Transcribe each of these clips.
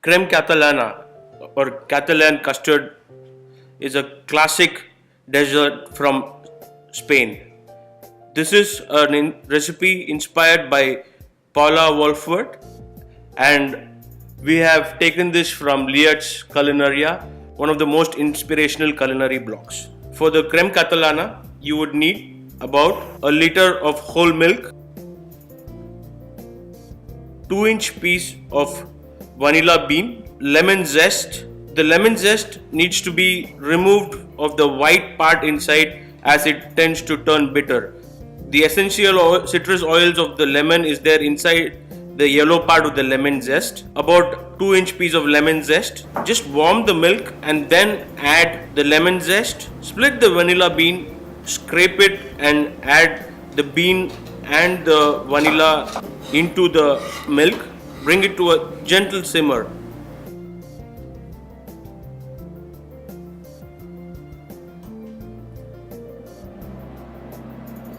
Creme Catalana or Catalan custard is a classic dessert from Spain. This is a recipe inspired by Paula Wolfert, and we have taken this from Liet's Culinaria, one of the most inspirational culinary blogs. For the creme catalana, you would need about a liter of whole milk, 2-inch piece of vanilla bean, lemon zest. The lemon zest needs to be removed of the white part inside as it tends to turn bitter. The essential citrus oils of the lemon is there inside the yellow part of the lemon zest. About 2-inch piece of lemon zest. Just warm the milk and then add the lemon zest. Split the vanilla bean, scrape it and add the bean and the vanilla into the milk. Bring it to a gentle simmer.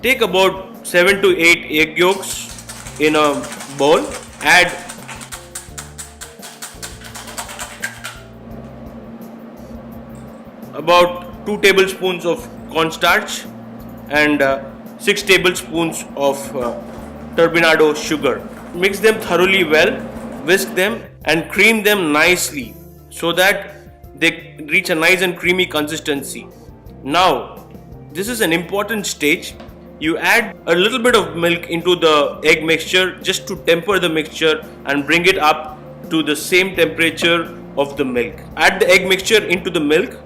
Take about 7 to 8 egg yolks in a bowl. Add about 2 tablespoons of cornstarch and 6 tablespoons of turbinado sugar. Mix them thoroughly well, whisk them and cream them nicely so that they reach a nice and creamy consistency. Now, this is an important stage. You add a little bit of milk into the egg mixture just to temper the mixture and bring it up to the same temperature of the milk. Add the egg mixture into the milk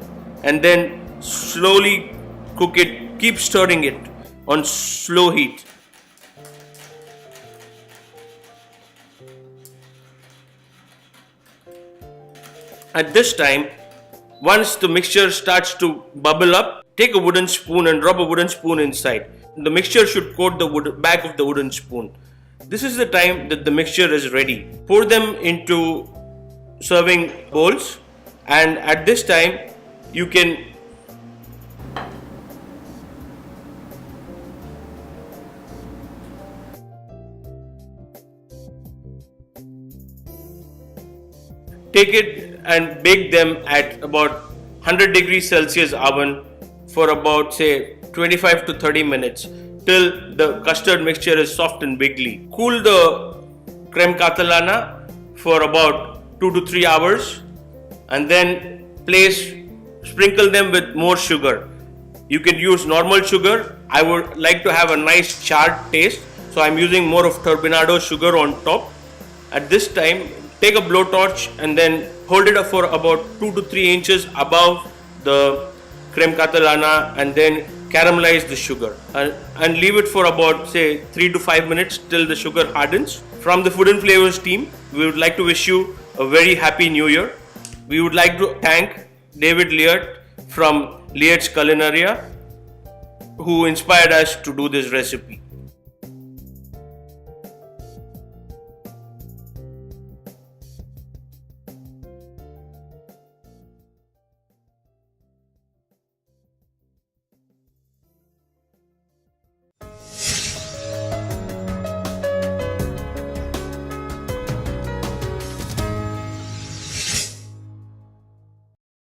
and then slowly cook it. Keep stirring it on slow heat. At this time, once the mixture starts to bubble up, take a wooden spoon and drop a wooden spoon inside. The mixture should coat the back of the wooden spoon. This is the time that the mixture is ready. Pour them into serving bowls, and at this time you can take it and bake them at about 100 degrees Celsius oven for about say 25 to 30 minutes till the custard mixture is soft and wiggly. Cool the creme catalana for about 2 to 3 hours and then sprinkle them with more sugar. You can use normal sugar. I would like to have a nice charred taste, so I'm using more of turbinado sugar on top. At this time, take a blowtorch and then hold it up for about 2 to 3 inches above the creme catalana and then caramelize the sugar and leave it for about say 3 to 5 minutes till the sugar hardens. From the Food and Flavors team, we would like to wish you a very happy new year. We would like to thank David Liet from Liet's Culinaria who inspired us to do this recipe.